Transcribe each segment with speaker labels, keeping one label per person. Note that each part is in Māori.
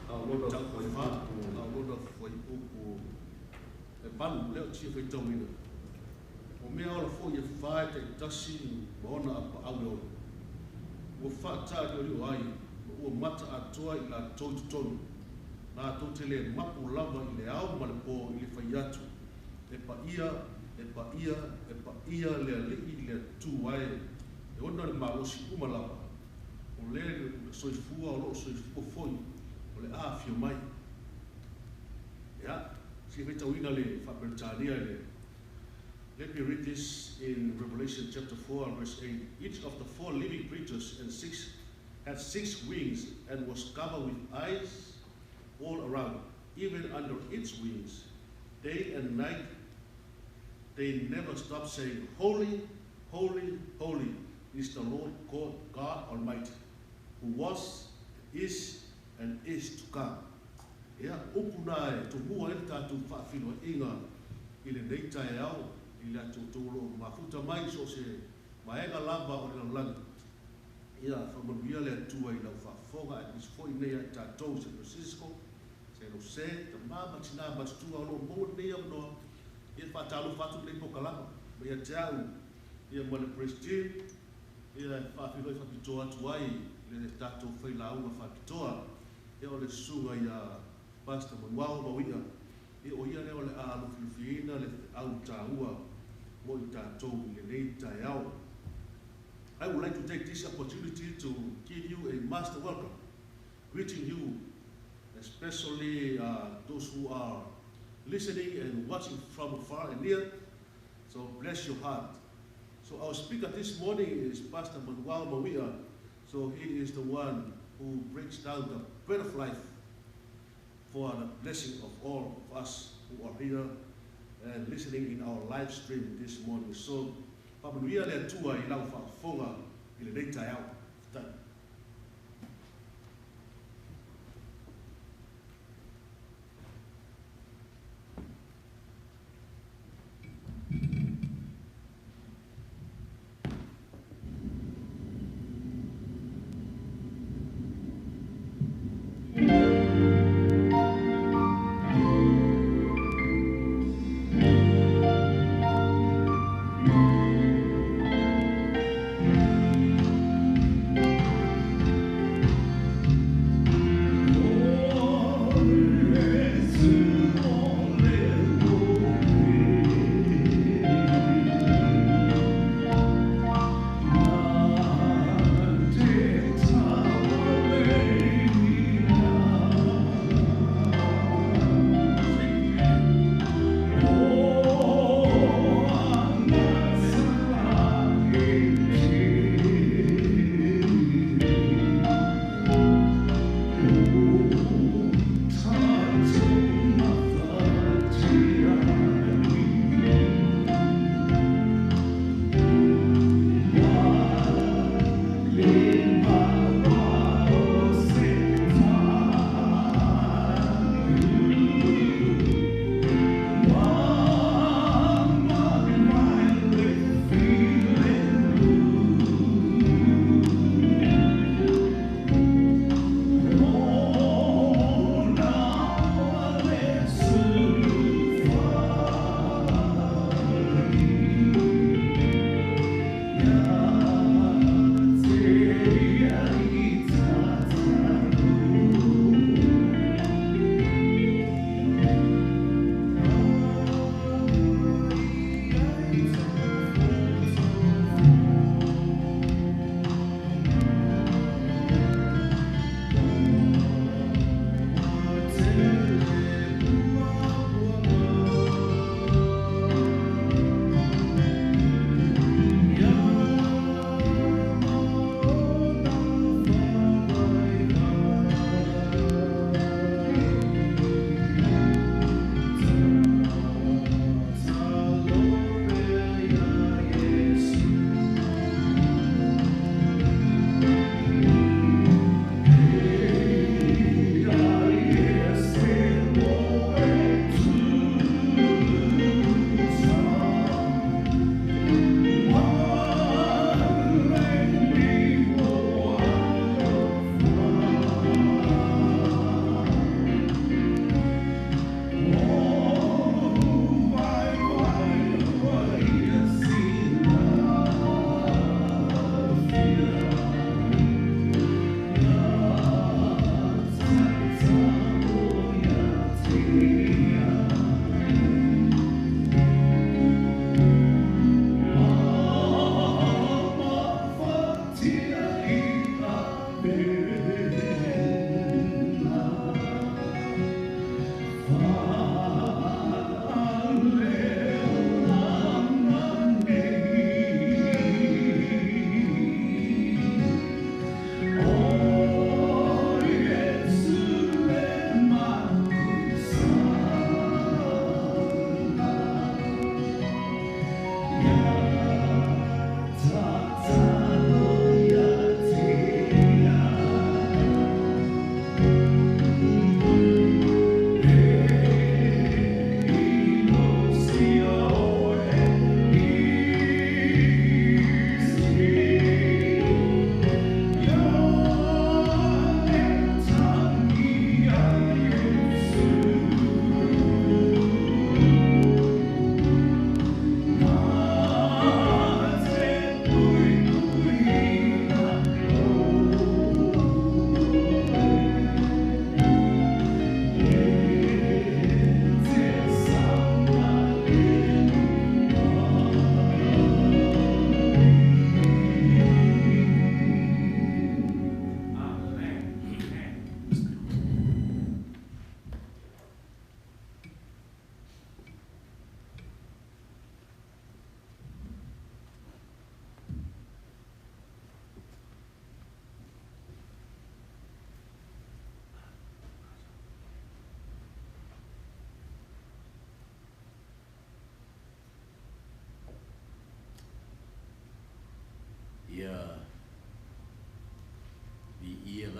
Speaker 1: Lord of foi upu e panu leo tia foi tauina o mea ola fo ia fai te tasi maona apa au leo ua whaata rio ai ua mata atoa i la tolu tonu na to te le mapu lava i le au ma le po i le whai atu e pa ia le alii le tu ai e ona le maosi uma lava o le soifua o loo soifua foi o le afio mai ya si vei tauina le Papelonia le. Let me read this in Revelation chapter 4 verse 8. Each of the four living creatures had six wings and was covered with eyes all around, even under its wings. Day and night they never stop saying, Holy, holy, holy is the Lord God Almighty, who was, and is to come. Ia upuna e tu mua e tātou whaafino inga i le neita e au i le atu tōro mafuta mai so se maenga lava o le langa. Ia whamanuia le atua i lau whaafonga e nisfo i nea i tātou se Francisco, se no se, ta mama tina matua o lo mo nea mnoa, ia whaatalo whatu le pokalama, ma ia te au, ia male Prestige, ia whaafino i whapitoa atu ai, le tātou whailaunga whapitoa, ia o le sunga ia Pastor Manuao Maui'a, e o ia leo le alo filifina le au tāua mo i tātou i le nei tai au. I would like to take this opportunity to give you a master welcome, greeting you, especially those who are listening and watching from far and near. So bless your heart. So our speaker this morning is Pastor Manuao Maui'a. So he is the one who breaks down the bread of life for the blessing of all of us who are here and listening in our live stream this morning. So, Papelonia le atua I lau whaafonga I le nei tai au.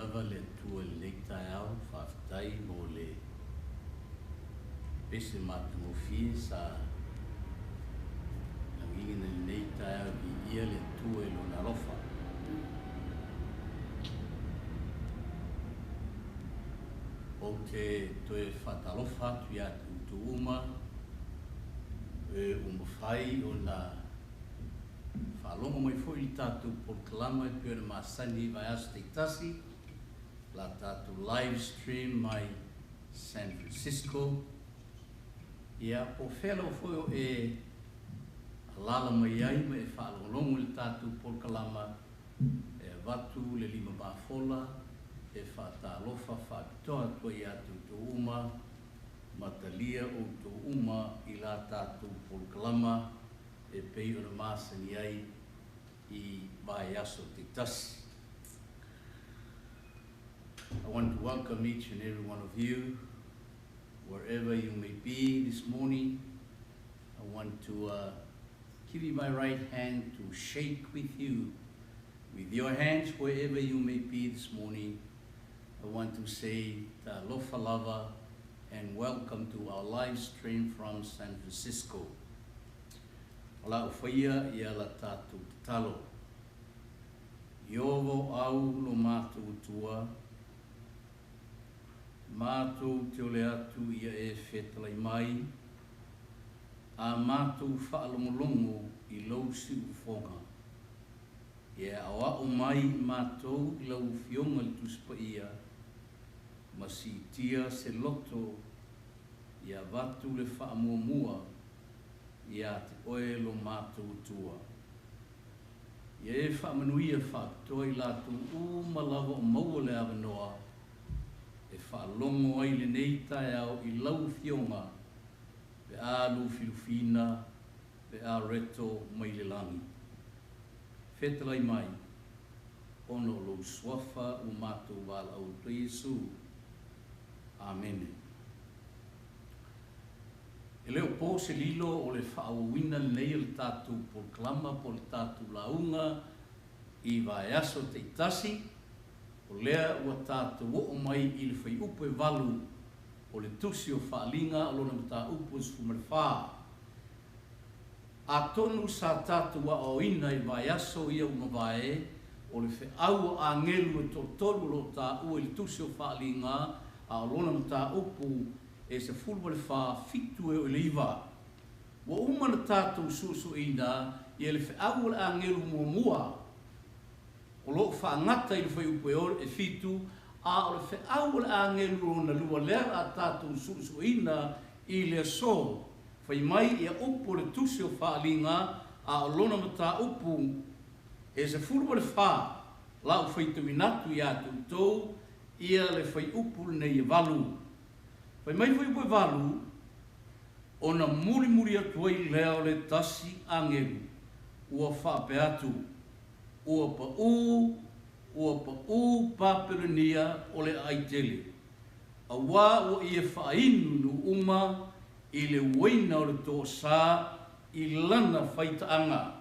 Speaker 2: lava le tua le tai au whaftai mo le pese matangofi sa langingina nei tai au i ia le tua e lona lofa. O te toe whatalofa atu i atu tuuma e umawhai o na whalonga mai fo i tātou porkalama e pēra masani vai asu te tasi la tātou live stream mai San Francisco ia po whelo fo e alala mai ai me e whalonga le tātou porkalama e watu le 5 bafola e whatalofa whakitoa koe i atu tuuma matalia o tuuma i la tātou porkalama e pei o na masani ai I vai aso te tasi. I want to welcome each and every one of you, wherever you may be this morning. I want to give you my right hand to shake with you, with your hands wherever you may be this morning. I want to say talofa lava and welcome to our live stream from San Francisco. Ola o whaia I ala tātou te talo. Iowo au lo mātou tua. Mātou te ole atu ia e whetalai mai. A mātou whaalongolongo I lau si ufonga. Ia awa o mai mātou I lau fionga li tuspa ia. Masi tia se loto ia watu le whaamuamua. Ia te oe lo mātou tua. Ia e whaamanuia whaakatoi lātou malawa o maua le awanoa. E whaalongo ai le nei tai au I lau fionga. Pe a lu filufina, pe a reto mai le langi. Whetalai mai, ono lo swafa o mātou wala au to Yesu. Amen. E leo po se lilo o le whaawina nei le tātou porklama po le tātou launga I vai aso te itasi o lea ua tātou o mai I le whai upo e walu o le tusi o whaalinga o lona mata upo sfumare whaa. A tonu sa tātou a o ina I vai aso ia uma vae o le whaau a ngelu e totolu lo tā ua I le tusi o whaalinga a o lona mata upo e se fulwa le wha fitu e o le iwa. Wa umana tātou susu ina I le whaau le angelu mua mua. O lo wha ngata I le whai upo e fitu a o le whaau le angelu na lua lea a tātou susu ina I le so. Whai mai ia upo le tusi o whaalinga a o lona mata upo e se fulwa le wha lau whai tuminatu I atu tau ia le whai upo nei e walu. Pai mai foi poe walu, o na muri atu ai leo le tasi angelu, ua whape atu, ua pa u Papelonia o le aitele. A wā o ia whainu nu uma I le waina o le tō sā I lana whaitaanga.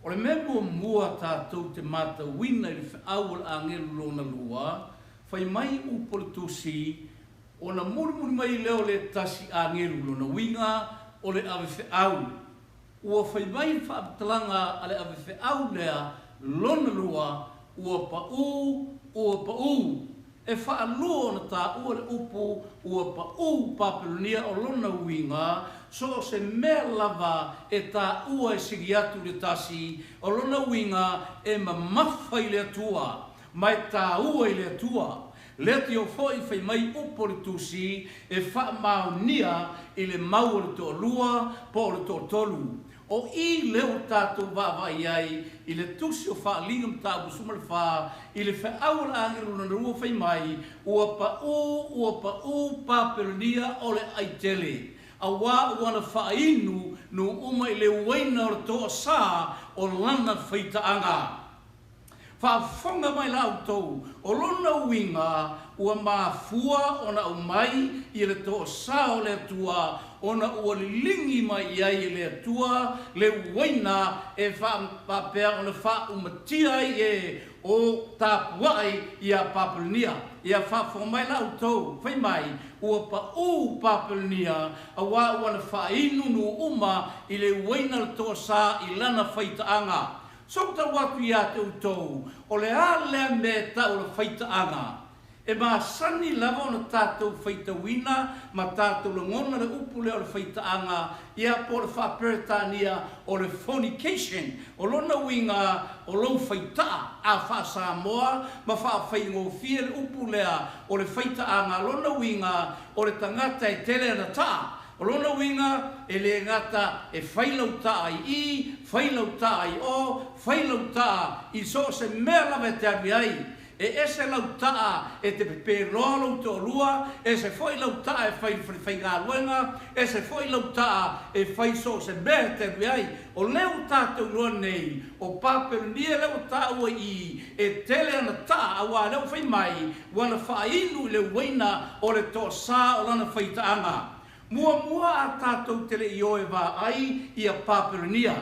Speaker 2: O le memo mua tātou te mata wina I le whaau le angelu lona lua, whai mai upo le tusi, o na muri mai leo le tasi angelu lona winga o le awe whaau. Ua whai mai whaaptalanga a le awe whaau lea lona lua, ua pa u. E whaalua na tā ua le upo, ua pa u Papelonia o lona winga, so se mea lava e tā ua e sigi atu le tasi, o lona winga e mamawhai le atua. Mai tā ua I le atua. Le te o fo I whai mai upo le tusi e wha maunia I le mau le tō lua po le tō tolu. O I leo tātou wāwai ai I le tusi o wha lingam tābu suma le wha I le wha awala angiru na rua whai mai ua pa u Papelonia o le aitele. A wā wana wha inu no uma I le waina o le tō sā o lana whaitaanga. Whaafonga mai lau tau, o lona winga, ua mafua ona umai i le to sao le tua ona ua lingi mai ai le tua le waina e fa pea ona fa umatia e o tapuai ia Papelonia ia fa mai la utou fai mai ua pa u Papelonia awa ua na fa inu no uma i le waina le to sa i lana faitaanga so ta watu ia te utou o le ale me ta o le faitaanga e ma sani lava ona tātou faitawina ma tātou le ngona le upu le o le faitaanga ia po le whaperetania o le fornication o lona winga o lou faita a wha Samoa ma wha whaingofia le upu lea o le faitaanga lona winga o le tangata e tele na taa o lona winga e le ngata e whailau taa i whailau taa i o whailau taa i so se mea lava te aviai e ese lautaa e te pepe rolo to lua e se foi lautaa e fai galuenga e se foi lautaa e fai so se bete ai o leu tātou lua nei o Papelonia leu tāua i e tele ana tā awa leu fai mai wana whainu le waina o le to sa o lana faitaanga mua a tātou tele i oe wā ai i a Papelonia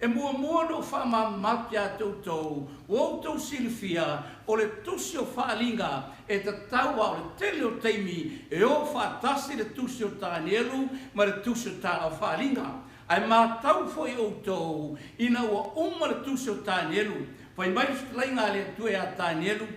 Speaker 2: e mua no wha mati a tautou, o autou silfia, o le tusi o whaalinga, e ta taua o le tele o teimi, e o whaatasi le tusi o tānielu, ma le tusi o tā o whaalinga. Ai mā tau foi autou, ina ua le tusi o tānielu, whai mai lainga le tue a tānielu,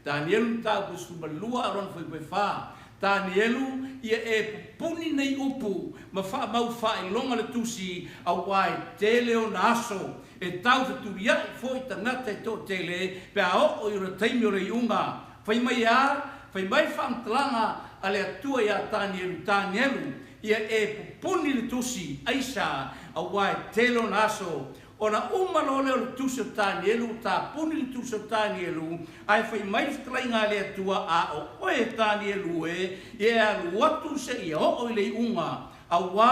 Speaker 2: tānielu tā kusuma lua aron foi koe whaa. Tānielu ia e puni nei upu ma wha mau wha i longa le tusi a wai tele o naso e tau whaturi ai fo i tangata e tō tele pe a o i ora taimi o rei unga whai mai whaamtalanga a le atua ia Tānielu ia e puni le tusi aisa a wai tele o naso ona umalo le tusi o Tānielu ta puni le tusi o Tānielu ai fai mai whalainga le atua a o oe Tānielu e a luatu se i o le unga a wā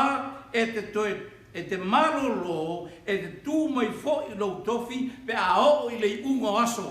Speaker 2: e te toe e te marolo e te tū mai fo i lau tofi pe a o le unga aso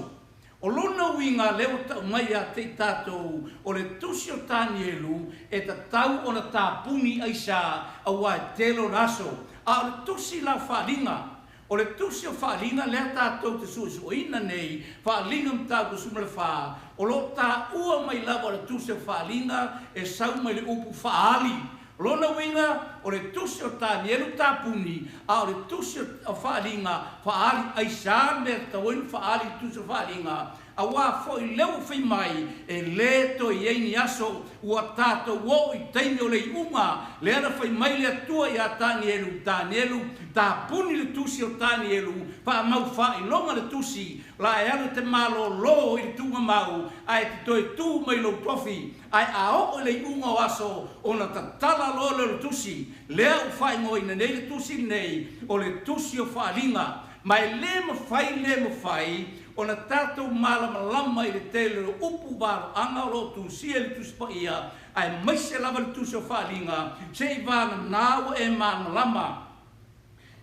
Speaker 2: o lona winga leo tau mai a te tātou o le tusi o Tānielu e ta tau ona tā puni aisa a wā telo naso a le tusi la whalinga o le tusi o whaalinga lea tātou te suisuina nei, whaalinga mtau kusuma le whaa. O lo tā ua mai lava o le tusi o whaalinga e sau mai le upu whaali. O lona winga o le tusi o Tānielu tāpuni, a o le tusi o whaalinga whaali aisa mea tawainu whaali tusi o whaalinga. A wā foi leo whai mai e le to i eini aso ua tātou o i teimi o le unga le ana whai mai le atua i a Tānielu tā puni le tusi o Tānielu wha mau wha i longa le tusi la e ana te malo lo i le tunga mau ai te toi tū mai lo tofi ai a o le unga o aso o na tatala lo le tusi lea u whai ngoi na nei le tusi nei o le tusi o whaalinga mai le mawhai ona tātou malama i le tele o upu wāro anga o lotu sia le tusi pa ia ai maise lava le tusi o whaalinga se i vāna nāua e malama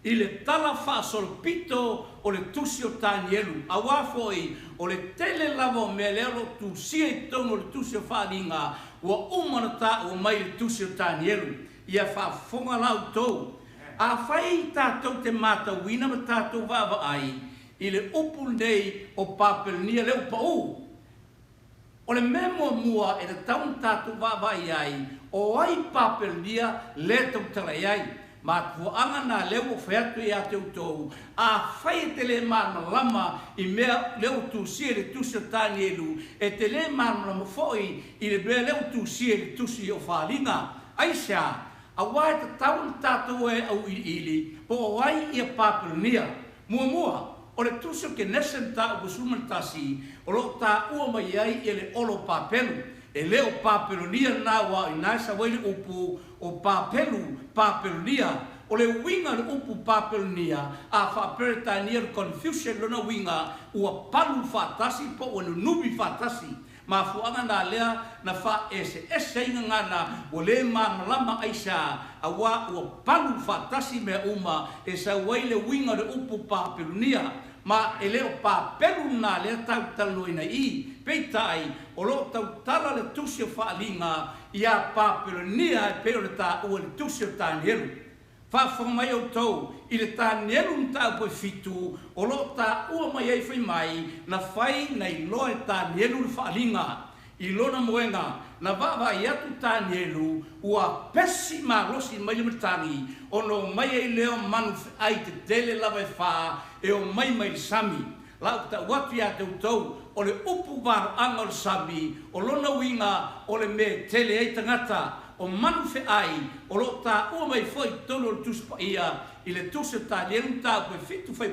Speaker 2: i le tala whaasolpito o le tusi o Tānielu a wāfoi o le tele lava o mea lea lotu sia i tono o le tusi o whaalinga ua umana tā o mai le tusi o Tānielu ia whaafonga lau tou a whai tātou te mātawina ma tātou vāva ai i le upu nei o Papelonia leo pau. O le memo mua e le taun tātou vāvai ai, o ai Papelonia le tau talai ai. Ma tuanga na leo wheatu i a te utou, a whai te le lama i mea leo tu sia le tusi o Tānielu, e te le lama foi i le bea leo tu sia le tusi o whaalinga. Aisha, a wai te taun tātou e au ili, po ai i a Papelonia, mua. O le tusi o ke nesen tā o sumaltasi, o lo tā ua mai ai i le olo Papelu. E leo Papelonia nā wā i naisa waile upu o Papelonia. O le winga le upu Papelonia, a whaperetania le confusion lona winga, ua palu whatasi po ua nubi whatasi. Ma fuanga na lea na wha ese inga ngana o le malama aisa a wā ua palu whatasi mea uma e sa waile winga le upu Papelonia. ma e leo Papelonia le tau taloina I peitai o lo tau tala le tusi o whaalinga ia Papelonia e peo le ta ua le tusi o Tanielu. Whawhamai o tau I le Tanielu mtau poe fitu o lo ta ua mai ei whai mai na whai nei loe Tanielu le whaalinga. I lona moenga na wawa I atu Tanielu ua pesi ma losi mai le matangi o no mai ei leo manu ai te tele lawa e wha e o mai mai sami. Lau ta watu ia tau tau o le upu waro anga o sami o lona winga o le me tele ei tangata o manu ai o lo ta ua mai foi tolo le tuspa ia I le tusi Tanielu ta koe fitu fai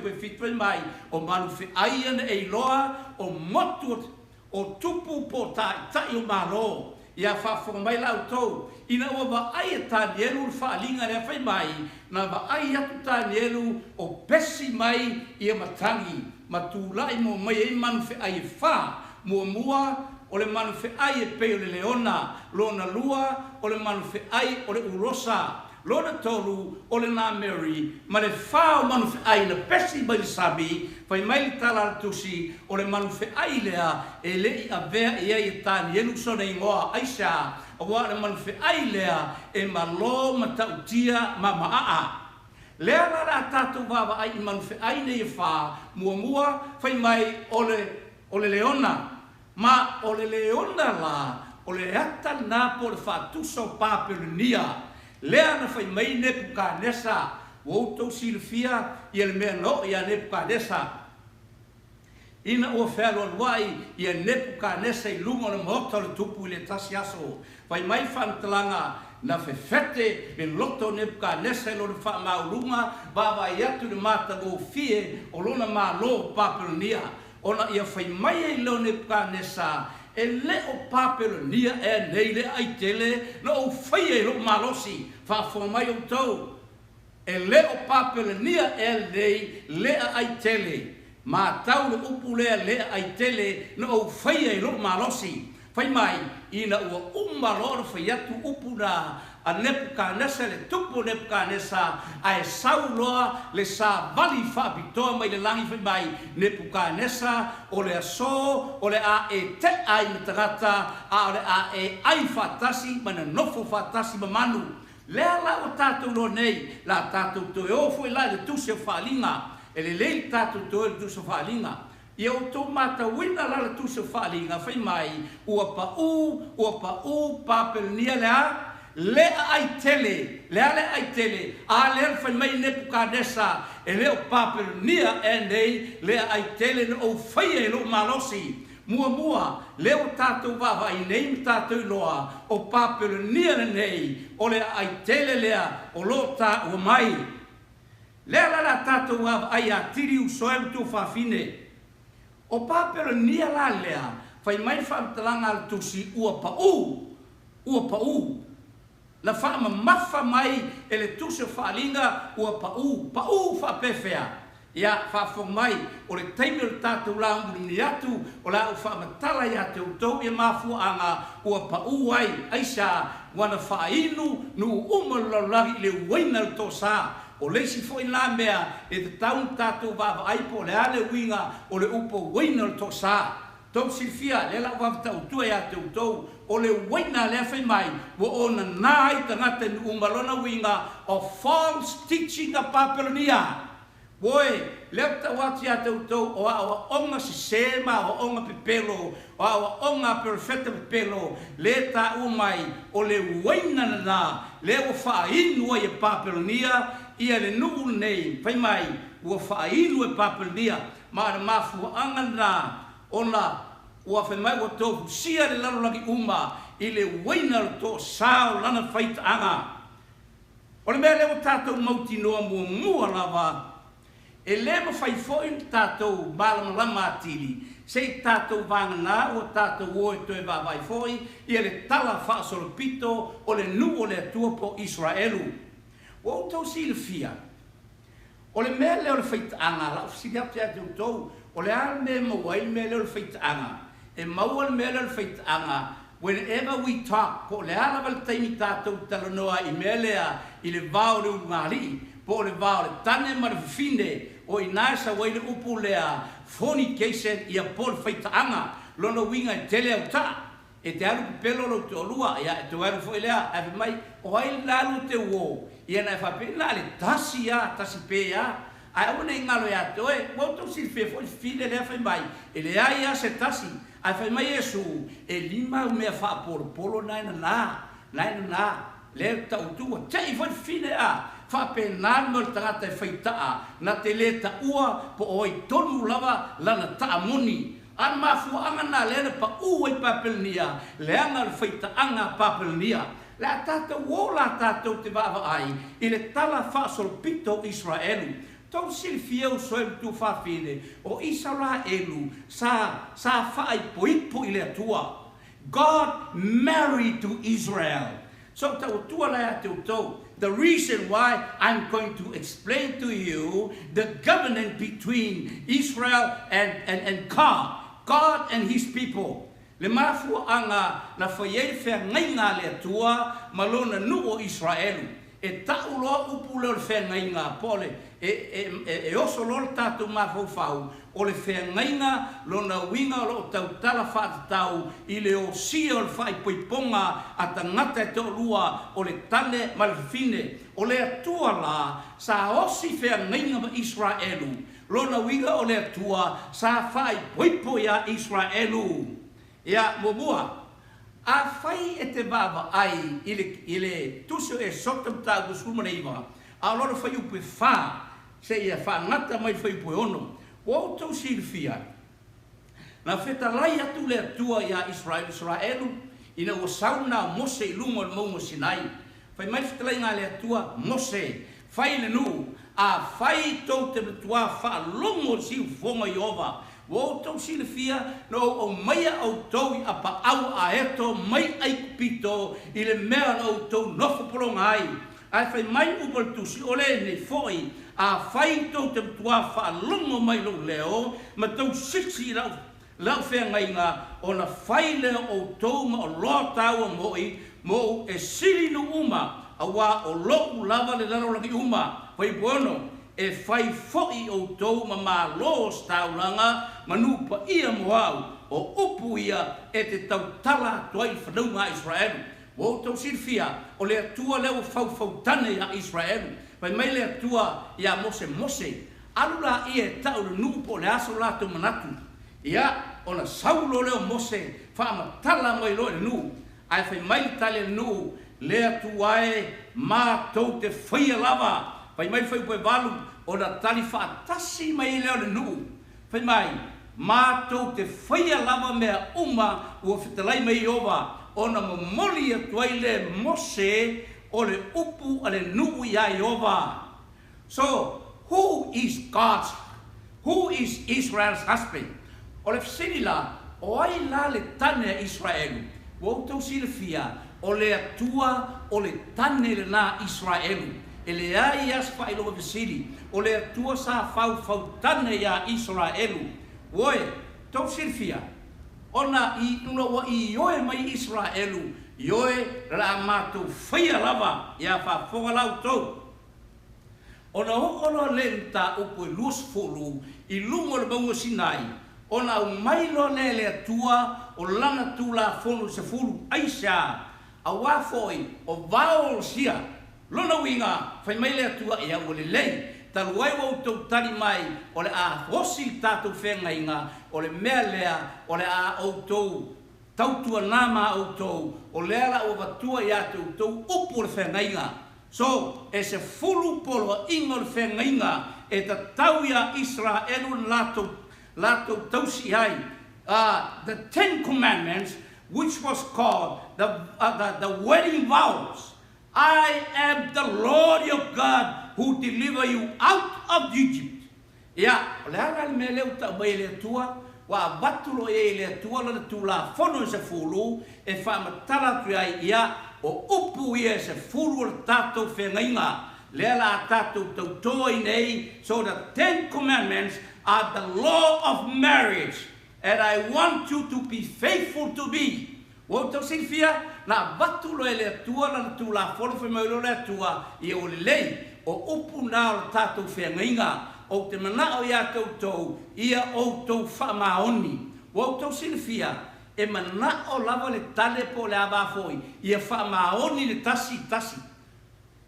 Speaker 2: mai o manu ai ane ei loa o motu o tupu po tai o malo ia whawhonga mai lau tau ina ua wa ai e Tanielu le whaalinga lea whai mai na wa ai atu Tanielu o pesi mai ia matangi ma tūlai mo mai e manu ai e wha mua o le manu ai e peo le leona lona lua o le manu ai o le urosa lona tolu o le na Mary ma le whao manu ai na pesi mai le sabi fai mai le tala tusi o le manu ai lea e le I avea ia I Tanielu sona ingoa aisha a wa le manu ai lea e malo matautia ma Maui'a. Lea la tatu wawa ai manu ai ne e wha mua fai mai o le leona ma o le leona la o le ata na po le whatuso Papelonia. Lea na fai mai Nebukadnesa woutou silfia ia le mea no ia Nebukadnesa. Ina ua whelo wai ia Nebukadnesa I lunga le mohota le tupu I le tasi aso. Fai mai whantalanga na whewhete e loto Nebukadnesa I lo le whaamaurunga wawa I atu le mata go fie o lona maa lo Papelonia. Ona ia fai mai e lo Nebukadnesa e le o Papelonia e nei le ai tele no o whai e lo malosi whawha mai o tau e le o Papelonia e nei le ai tele ma tau le upu le ai tele no o whai e lo malosi whai mai ina ua umaloro whai atu upu na a Nebukadnesa le tupu Nebukadnesa a e sauloa le sa vali whaapitoa mai le langi whai mai Nebukadnesa o le aso o le a e te ai matagata a o le a e ai whaatasi ma na nofo whaatasi ma manu lea la o tātou lo nei la tātou to e ofo I la le tusi o whaalinga e le lei tātou to e le tusi o whaalinga ia o tō mata wina la le tusi o whaalinga whai mai ua pa u Papelonia lea lea ai tele a lea whai mai Nebukadnesa e leo Papelonia e nei lea ai tele no o whai e lo malosi mua leo tātou wawa I nei tātou loa o Papelonia nei o lea ai tele lea o lo tā ua mai lea la tātou wawa ai a tiri usoe tu whawhine o Papelonia la lea whai mai whamtalanga al tusi ua pa u la whaama mawha mai e le tusi o whaalinga ua pa u whaapewhea ia whaafong mai o le taimi o le tātou la umuni atu o la u whaamatala ia te utau e mafuanga ua pa u ai aisa wana whainu nu umalalari le waina le tō sā o leisi foi la mea e te taun tātou wawa aipo le ale winga o le upo waina le tō sā tau silfia le la wawta utua ia te utau o le waina le whai mai wo ona nai tangata nu umalona winga o false teaching a Papelonia Woe, leo ta wati a te utau o awa onga sisema, o onga pepelo, o awa onga perfecta pepelo, le ta umai, o le waina na, le o whainua e Papelonia, ia le nuu nei, pai mai, ua whainua e Papelonia, ma mafu anga na, ona, ua whai mai o tofu, sia le lalo lagi uma, i le waina to sao lana whaita anga. O le mea leo tātou mauti noa mua lava, e le ma fai foi tātou malama atiri, sei tātou vangana o tātou oe toe vai foi, ia le tala whaasolopito o le nu o le atua po Israelu. O tau si le fia, o le mea leo le whaitaanga, la si le apte atu tau, o le ala mea mawai mea leo le whaitaanga, e maua le mea leo le whaitaanga, whenever we talk, po le ala wale taimi tātou talanoa I mea lea, I le vau le umari, po le vau le tane ma le fine o ina sa wai le upu lea fornication ia pol faitaanga lona winga e tele au ta e te alu pelo lo te olua ia e te waru fo ilea e mai o ai lalu te wo ia na fa pe la le tasi pe ia ai ona ingalo ia toe mo to si fe fo file le fa mai ele ai ia se tasi ai fa mai Yesu e lima me fa polo na le ta utua tai fo file a fa pe nan mo tata faita na te le ta ua po oi tonu lava lana ta amoni an mafu anga na le pa ua Papelonia le anga faita anga Papelonia la tata wola tata te va ai ile tala fa solpito Israelu tau silfieu soel tu fa fine o Israelu sa fa ai poipo ile tua God married to Israel so tau tua la tau the reason why I'm going to explain to you the covenant between Israel and God and his people. Le mafu anga na fayel fe ngainga le tua malona nu o Israel. E taulo upulo fe ngainga pole e oso lor tatu mafu fau o le fe ngainga lona winga lo tau tala fa tau ile o siol fai poiponga atangata to lua o le tale malfine o le tua la sa osi fe ngainga Israelu lona winga o le tua sa fai poipo ya Israelu ya mobua a fai e te baba ai ile tuso e sotam ta gusuma neiva a lona fai upe fa se ia fa ngata mai fai upe ono o to silfia na feta lai atu le tua ya Israelu ina o sauna Mose lungo mo Sinai fai mai feta lai ngale tua Mose fai le nu a fai to te tua fa longo si fonga Jehova wo to silfia no o mai au to a pa au a eto mai ai pito ile mea no to no fo ai ai fai mai u por tu si ole ne foi a fai to te tua fa longo mai lo leo ma to siksi la fe ngai nga ona fai le o to ma lo ta o mo e sili no uma awa o lo lava le daro la uma fai bueno e fai foi o to ma lo staulanga manu pa ia moau o upu ia e te tau tala tuai whanau Israel o tau silfia o le atua leo fau tane a Israel pai mai le atua ia Mose alula ia tau le nupo le aso lato manatu ia ona saulo leo Mose whaama tala mai lo le nu ai fai mai tale nu le atua e ma tau te whaia lava pai mai fai pai walu ona tali whaatasi mai leo le nu pai mai matou te whaia lava mea uma ua whitalai mai ova ona momoli atuai le Mose o le upu a le nuu ia Jehova. So, who is Israel's husband? O le whasinila, o ai la le tane Israelu. Wautou silfia, o le atua o le tane le na Israelu. E le ai aspa ilo whisiri, o le atua sa fau tane ia Israelu. Woe, tau silfia, ona I una wa I yoe mai Israelu, yoe la matou whaia lava, ia wha whogalau tau. Ona hokono lenta upo luas fulu, I lungo le maunga Sinai, ona au mailo ne le atua, o lana tula fonu se fulu aisha, a wafoi, o vao sia, lona winga, whai mai le atua ia o le lei, taluai wau tau tari mai, o le a hosi tātou whenga inga, o le mea lea, o le a outou, tautua nama outou, o lea o vatua ia tau upu le whenga inga. So, e se fulu polo ingo le whenga inga, e ta tau ia Israelu lato tausi hai. The 10 Commandments, which was called the wedding vows. I am the Lord your God, who deliver you out of Egypt. Ya, lea me leu ta mai le tua, wa batulo e le tua la tula fono se fulu e fa matala tu ia o upu ia se fulu tato fengainga. Lea la tato toi nei, so the 10 commandments are the law of marriage, and I want you to be faithful to me. Wo to silfia na batulo e le tua la tula fono fe mai le tua I o le lei o upu na o tatou whengainga o te mana o ia tautou, ia o tau whamaoni. O tau silfia, e mana o lava le tale po le abafoi, ia whamaoni le tasi.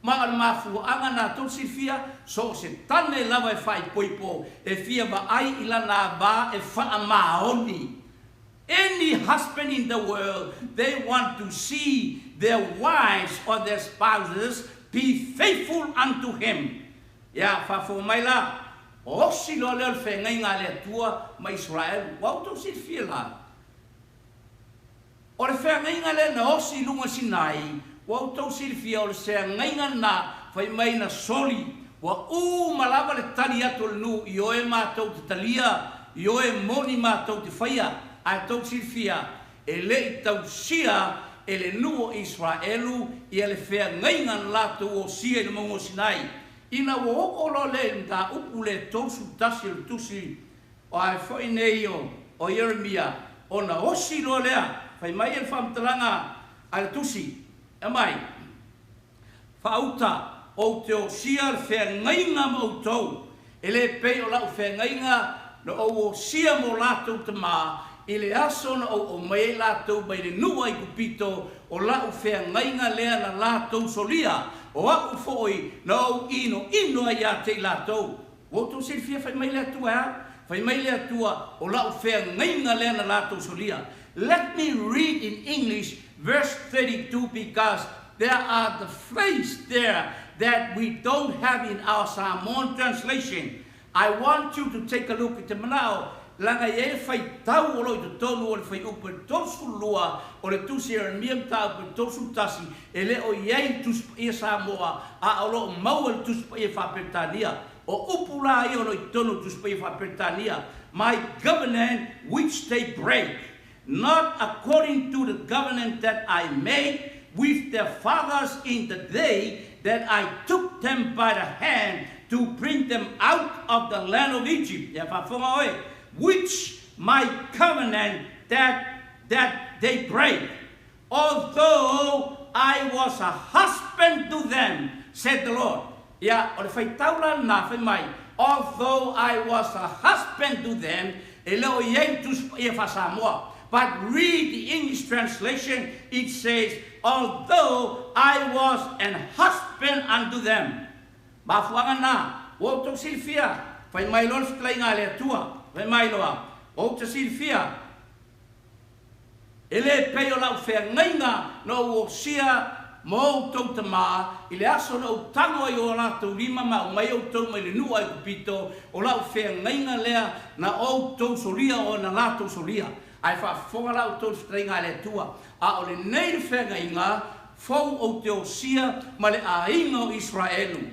Speaker 2: Ma al mafu anga na tau silfia, so se tane lava e whai poipo, e fia ba ai ilana ba e whamaoni. Any husband in the world, they want to see their wives or their spouses be faithful unto him. Ya, fafo mai la, o si lo le whengai ngā le tua ma Israel, wau tau silfia la. O le whengai ngā le na o si lunga Sinai, wau tau silfia o le sea ngai ngā na, whai mai na soli, wa malava le tali ato le nu, i oe mātou te talia, i oe moni mātou te whaia, a tau silfia, e le i tau sia, e le nuo Israelu, i le whea ngai ngā lato o sia i le mongo Sinai. Ina wo olo le nda upu le tosu tasi le tusi, o ai fwoi nei o Jeremia, o na osi lo lea, whai mai e whamtalanga a le tusi, e mai, whauta o te o sia le whea ngai ngā mautou, e le pei o lau whea ngai ngā, na o sia mo lato te maa, i le aso na o mai lātou mai le nua i kupito o lau whea ngainga lea na lātou solia o au fōi na o ino ai a te lātou. Woto silfia whai mai lea tua ha? Whai mai lea tua o lau whea ngainga lea na lātou solia. Let me read in English verse 32 because there are the phrase there that we don't have in our Samoan translation. I want you to take a look at the Manuao. Langa e fai tau o loi te tonu o le fai upe tosu lua o le tusi e miam tau upe tosu tasi e le o iei tuspa ia Samoa a o lo mau le tuspa ia Papelonia o upula i o loi tonu tuspa ia Papelonia. My covenant which they break, not according to the covenant that I made with their fathers in the day that I took them by the hand to bring them out of the land of Egypt. Which my covenant that they break, although I was a husband to them, said the Lord. Ya, o fai taula na fai mai. Although I was a husband to them, elo yentus e fasamoa. But read the English translation, it says, although I was an husband unto them. Bafuanga na, woto silfia, fai mai lor sklai ngā lea tua. Vai mai loa, o te silfia, ele pei o lau whea ngainga no o sia mo tau te maa, i le aso na o tango i o lātou lima ma o mai o tau mai le nua i kupito, o lau whea ngainga lea na o tau solia o na lātou solia. Ai whaafonga lau tau strenga le tua, a o le nei le whea ngainga, fau o te o sia ma le a inga o Israelu.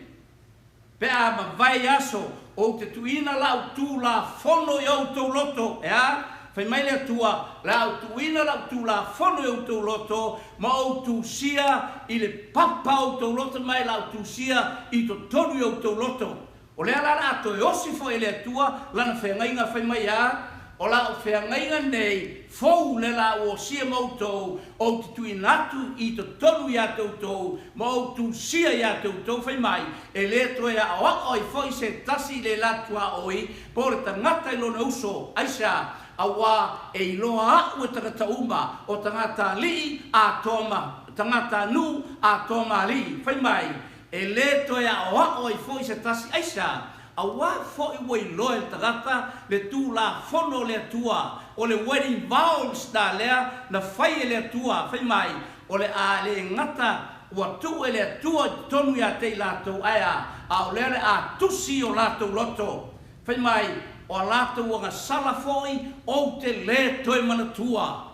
Speaker 2: Pe a ma vai aso, o te tuina lau tū la fono i au tau loto, ea? Whai mai lea tua, lau tuina lau tū la fono i au tau loto, ma o tū sia i le papa o tau loto mai lau tū sia i to tonu i au tau loto. O lea lana ato e osi fo e lea tua, lana whengainga whai mai a, o lau whengainga nei, fou le la o sia mautou, o te tuina atu i to tonu i atau tou, ma o tū sia i atau tou whai mai, e le toe a o i fo i se tasi le latua oi, po le tangata i lona uso, aisa, a wā e iloa au e tangata uma, o tangata li a toma, tangata nu a toma li, whai mai, e le toe a o i fo i se tasi, aisa, a wā fo i wai loe tagata le tū la fono le tua, o le wedding vows da lea na whai e le tua, whai mai, o le a le ngata ua tu e le tua tonu ia te lātou aia, a o le a tusi o lātou loto, whai mai, o lātou anga sala foi o te le toi mana tua.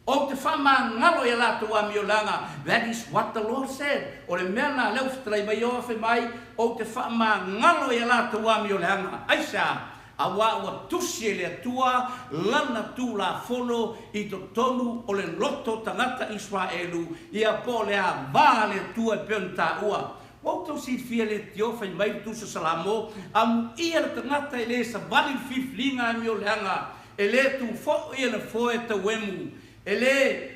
Speaker 2: O te whama ngalo i lātou a miolanga. That is what the Lord said. O le mea nā leu whatarai mai o whi mai, o te whama ngalo i lātou a miolanga. Aisa, a wā ua tusi e lea tua, lana tū la fono i to tonu o le loto tangata Israelu, i a po lea vā lea tua e peon tā ua. Wautou si fia le tio whai mai tu sa salamo, amu ia le tangata e le sa vali whiwlinga a miolanga, e le tu fo ia na fo e ta wemu, ele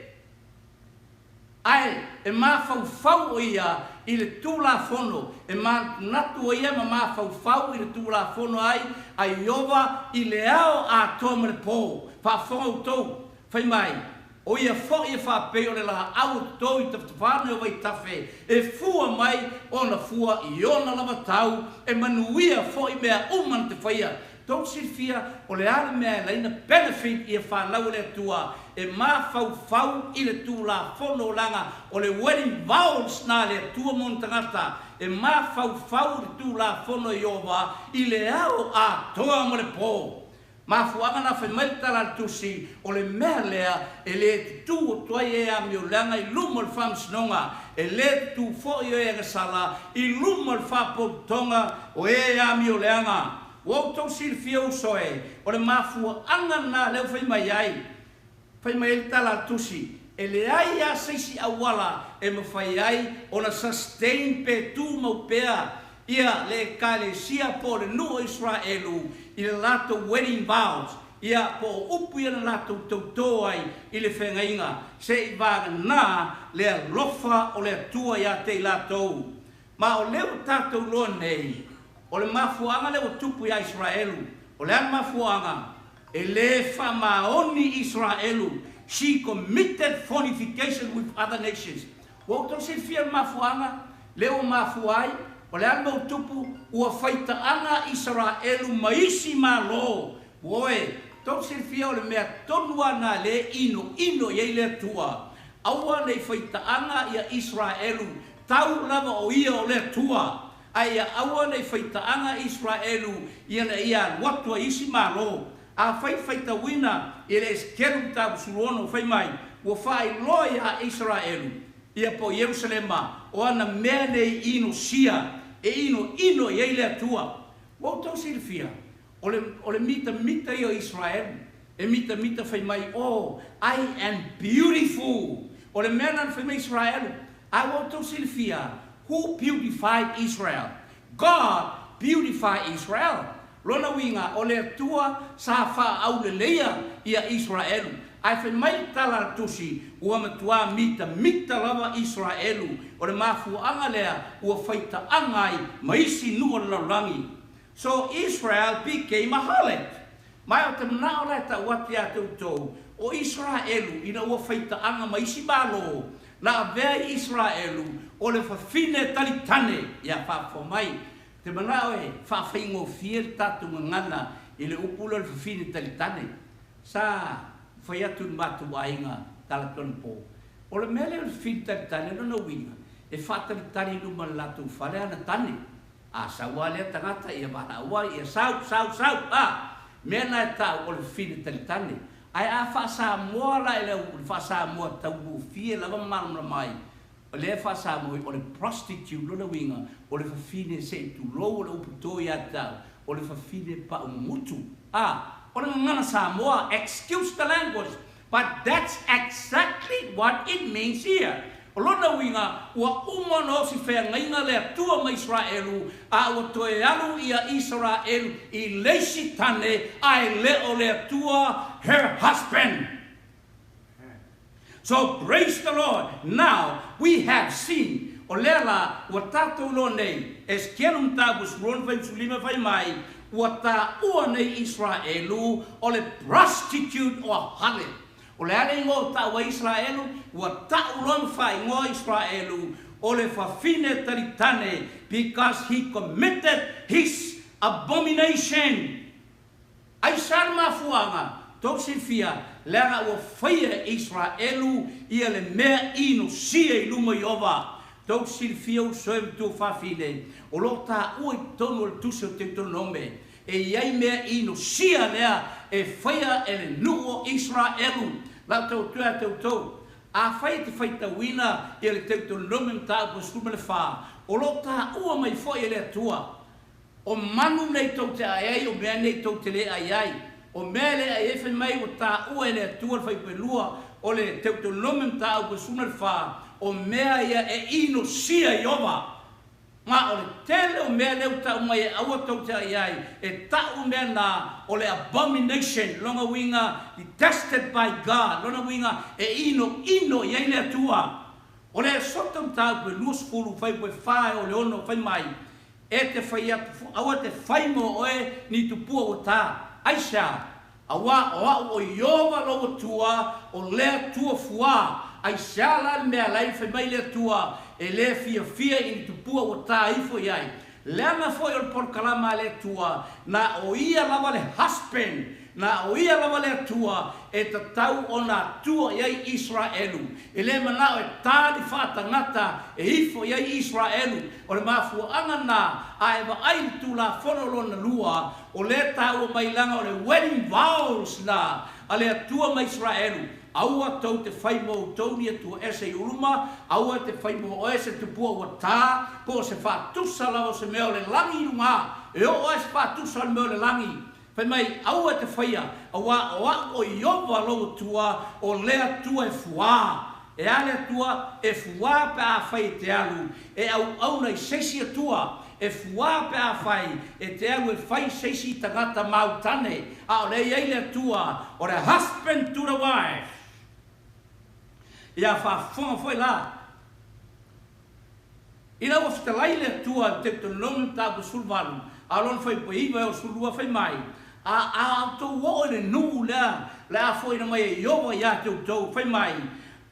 Speaker 2: ai e mafau ia i le tulafono e manatu ia ma mafau i le tulafono ai ova i le ao a tome le po whaafonga tau whai mai o ia fo ia whape o le la au tau i tawhane o vai tawhe e fua mai o na fua i ona lava tau e manuia fo i mea uman te whaia tau sirfia o le ale mea leina benefit ia whanau le tua e mafau i le tulafono langa o le wedding vows na le tua montangata e mafau le tulafono i ova i le ao a toa mo le po mafuanga na whaimata la tusi o le mea lea e le tu o tuai e a miolanga i lumo le whamsinonga e le tu fo i e gasala i lumo le whapotonga o e a mioleanga o tau sirfia usoe o le mafuanga na leo whaimai ai whaimai tala tusi e le ai a seisi awala e mawhai ai o na sustain pe tu maupea ia le kalesia po le nua Israelu i le lato wedding vows ia po upu ia le lato tautoa ai i le whengainga se i vaga na le lofa o le atua ia te lato ma o leo tatou loa nei o le mafuanga leo tupu ia Israelu o le an mafuanga e le whamaoni Israelu she committed fornication with other nations o tau se fia mafuanga leo mafuai o le alma utupu ua whaitaanga Israelu maisi malo. Oe, tau sirfia o le mea tonua na le ino iei le tua. Aua le whaitaanga ia Israelu, tau lava o ia o le tua. Aia aua le whaitaanga Israelu, ia na ia watua isi malo. A whaitawina, ia le eskeru tabu suruono whai mai, ua whai loia Israelu. Ia po Yerusalema, o ana mea nei ino sia, e ino i le atua. Wau tau sirfia, o le mita i o Israel, e mita whai mai, oh, I am beautiful. O le mea nan whai mai Israel, I wau tau sirfia, who beautified Israel? God beautified Israel. Lona winga, o le atua sa wha au le leia ia Israel. Ai whai mai tala tusi, ua matua mita lava Israelu, o le mafuanga lea, ua whaita angai, maisi nua laurangi. So Israel became a harlot. Mai o te manao lai ta wati a tautou, o Israelu, ina ua whaita anga maisi balo, na avea Israelu, o le whawhine talitane, ia whafo mai. Te manao e, whawhaingo fie tatu ngana, i le upula le whawhine talitane. Sa, whai atu matu ainga tala tonu po. O le mele o le whini talitane no winga, e whatalitane luma latu whale ana tane. A saua lea tangata ia wala ua, ia sau, mea na e tau o le whini talitane. Ai a whasa moa la e leo, whasa moa tau fie lava maramra mai. O le whasa moa o le prostitute luna winga, o le whini se tu lo o le uputo ia tau, o le whini pa umutu. O le ngana Samoa, excuse the language, but that's exactly what it means here. O lona winga, ua umano si whea ngainga le atua ma Israelu, a ua toe alu ia Israelu i leisi tane ai leo le atua her husband. So praise the Lord. Now we have seen, o lela, ua tatou lo nei, es kianum tabus ron whain sulima whai mai, ua ta ua nei Israelu o le prostitute o harlot. O le ale ingo ta ua Israelu, ua ta ulon whai ingo Israelu o le whawhine taritane because he committed his abomination. Ai sarma fuanga, tau sifia, lera ua whaia Israelu ia le mea ino sia i luma i ova. Tau sirfia u soem tu whawhine, o lo ta ua i tonu le tusi o te tonome. E iai mea ino sia lea e whaia e le nuo Israelu. Lau tau tua tau tau. A whai te whaita wina i le tau nome mta ua skuma le wha. O lo ta ua mai whai e lea tua. O manu nei tau te ai, o mea nei tau te le ai. O mea le ai e whai mai o ta ua e lea tua le whai pelua. O le tau nome mta ua skuma le wha. O mea ia e ino sia i ova. Ma o le tele o mea leu ta umai e aua tau te ai, e ta umea na o le abomination, longa winga, detested by God, longa winga e ino iai le atua. O le soto mtau pe lus fulu fai pe fai o le ono fai mai. E te fai atu, awa te fai mo oe ni tupua o tā. Aisha, awa o iova logo tua o lea tua fua. Aisha la mea lai fai mai lea tua e lea fia i tupua o tā ifo iai. Lea na foi o porkalama le tua na o ia lava le husband na o ia lava le tua e ta tau o na tua iai Israelu e le mana o e tāli whātangata e ifo iai Israelu o le mafuanga na a e wa ai tu la whanolo na lua o le tau o mailanga o le wedding vows na a le tua ma Israelu aua tau te whai mo tauni atu ese i uruma, aua te whai mo o ese te pua ua tā, po se whātusa lao se meo le langi runga, e o ese whātusa le meo le langi. Whai mai, aua te whaia, aua o iova lau tua o lea tua e fuā. E ale tua e fuā pe a whai te alu, e au nei sesi atua, e fuā pe a whai, e te alu e whai sesi tangata mautane, a o le eile tua, o le husband to the wife. Ia whaafonga foi la. Ina wa fitalai le tua te tonomu tāku sulvalu. A lon foi po iwa o sulua fai mai. A tau o le nuu lea. Lea foi na mai e iowa ia te utau fai mai.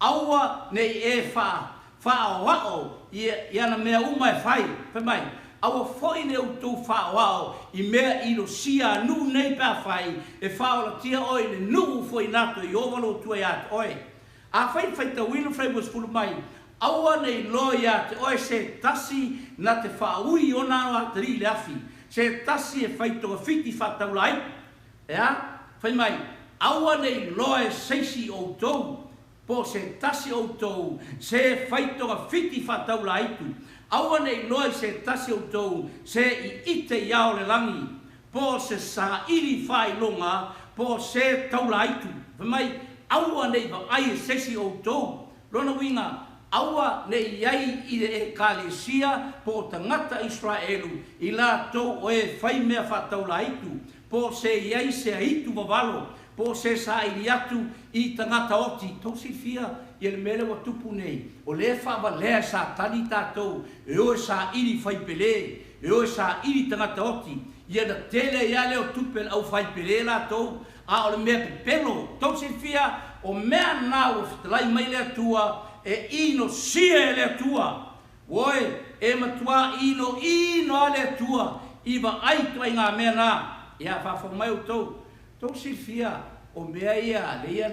Speaker 2: Aua nei e whaawao. Ia na mea uma e fai. Fai mai. Aua foi ne utau whaawao. I mea ilo sia nuu nei pēr fai. E whaola tia oi le nuu foi nato i ovalo tua ia te oi. A fai ta wino fai was fulu mai. Aua nei loia te oe se tasi na te whaui o nāno a tari le afi. Se tasi e fai toa fiti whatau lai. Ea, fai mai. Aua nei loe seisi o tou. Po se tasi o tou. Se fai toa fiti whatau lai tu. Aua nei loe se tasi o tou. Se I ite iao le langi. Po se sa iri whai longa. Po se tau lai tu. Fai mai. Aua nei va ai sesi o tou. Rona winga, aua nei iai I e kalesia po tangata Israelu. I la tou o e whai mea whatau la itu. Po se iai se aitu wawalo. Po se sa iri atu I tangata oti. Tau si fia I le mele wa tupu nei. O le whawa lea sa tani tātou. E o sa iri whai pele. E o sa iri tangata oti. Ia na tele ia leo tupel au whai pele la tou. A o le mea pepelo, tau se fia o mea nā o fitalai mai lea tua e ino sia e lea tua. Oe, e matua ino a lea tua, iwa aitua I ngā mea nā. Ia whawha mai o tau. Tau se fia o mea ia leia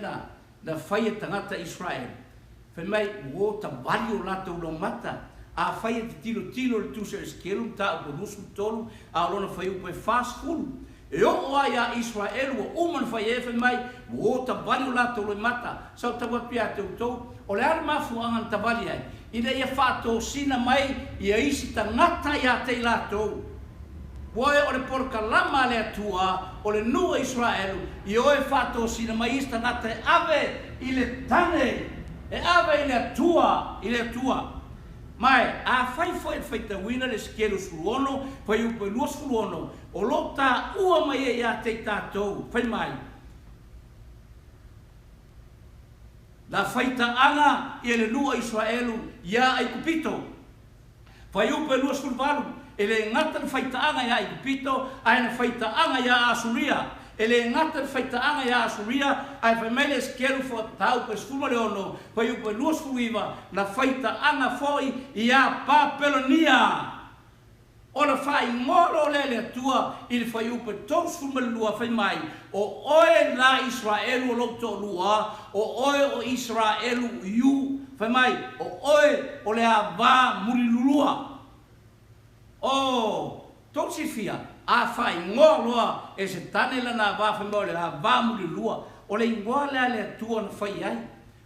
Speaker 2: na whai e tangata Israel. Whai mai o ta wali o lata ulo mata. A whai e te tilo le tusa e skelum ta o nusu tolu, a lona whai upe fast food. E o ia Israel o uman fai e whai mai o ta wali o lato loi mata. Sau tawa pia te utou. O le ara mafu angan ta wali ai. Ina ia whato sina mai ia isi ta ngata ia te lato. Woe o le porka lama le atua o le nua Israel. I oe whato sina mai isi ta ngata e ave I le tane. E ave I le atua. Mai, a fai ta wina le skelu suluono, fai upe luas suluono, o lo ta ua mai e ia te tātou, fai mai. La fai ta anga I le lua Israelu, ia ai kupito. Fai upe luas suluvalu, ele ngata fai ta anga ia ai kupito, aina fai ta anga ia Asuria. Ele ngata whaitaanga ia Asuria, ai whai mai le skelu fo tau pe skuma le ono, whai upe luas fuiva, na whaitaanga foi ia Papelonia. O na whai ngoro le le tua, I le whai upe tau skuma le lua whai mai, o oe la Israelu o lokto lua, o oe o Israelu iu, whai mai, o oe o le ava muri lulua. O, tau si fia, a fai ngoloa e se tane lana wafa mo le va muri lua o le ngola le tua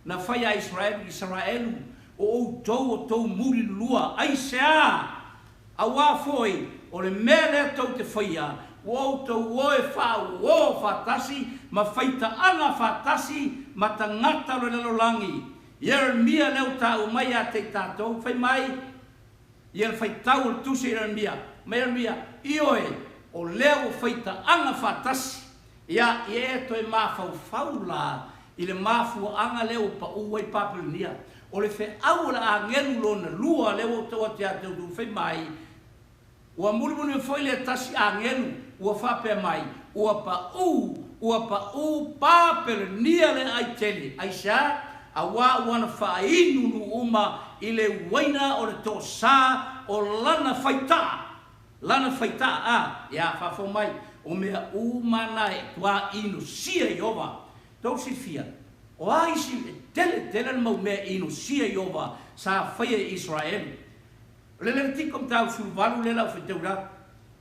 Speaker 2: na fai ai Israelu o tou muri lua ai sea a wa foi o le mele tou te faia o tou o e fa tasi ma faita ana fa tasi ma tangata le lolangi Jeremia le ta o mai a te tatou fai mai ia fai tau tu se Jeremia ioe o leo feita anga fatasi ia e to e mafau faula I le mafuaaga lea ua paʻu ai Papelonia. O le feʻau la agelu lona lua lea ua tau ate ateu tufai mai. Ua mulimuli foi le tasi agelu ua faapea mai. Ua paʻu Papelonia le ai tele. Aisa auā ua na faaiinu nuuma I le waina o le toʻasā o lana faitaʻa. Lana faitaʻa ia faafo mai o mea umana e tuā inosia Iova. Tau silfia. O aisi tele na mau mea inosia Iova sa faia Israel. Le Levitiko mtau suluvalu le lau wheteurat.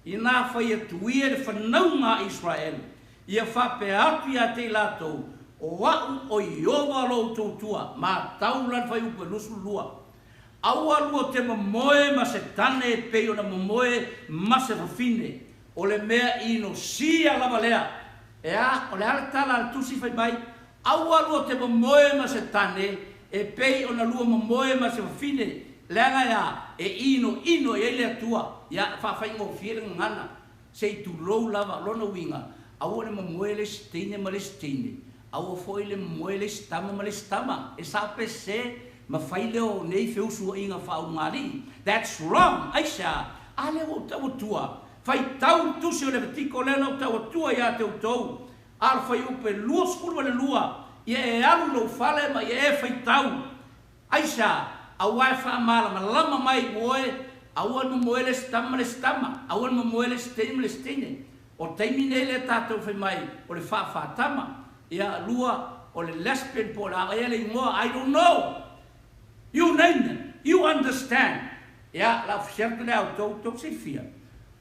Speaker 2: Ina faia tuia le whanauga Israel. Ia whapea atu ia te latou. O au o Iova lo tautua. Ma tau lan whai upe lusu lua. Aua lua te mamoe ma se tane e peo na mamoe ma se whawhine. O le mea inosia lava lea. Ea, o le ala tala al tusi whai mai. Aua lua te mamoe ma se tane e pei o na lua mamoe ma se whawhine. Leanga ia e ino e ele atua. Ia whawhai ngō whiere ngana. Se I tu rou lava lona winga. Aua le mamoe le stene ma le stene. Aua foi le mamoe le stama ma le stama. E sape se ma fai leo nei feusu inga whaungali. That's wrong. Aisha, ale o tau tua. Fai tau tusi o le Levitiko lena o tau tua ia te utou. Al fai upe lua skulu le lua. Ia e alu lo fale ma ia e fai tau. Aisha, awa e wha mala ma lama mai woe. Awa no moe le stama. Awa no moe le stene. O taimine le tātou fai mai o le wha Ia lua o le lesbian po la ia le ingoa. I don't know. You name them. You understand. Ja, la officiële auto tot se fia.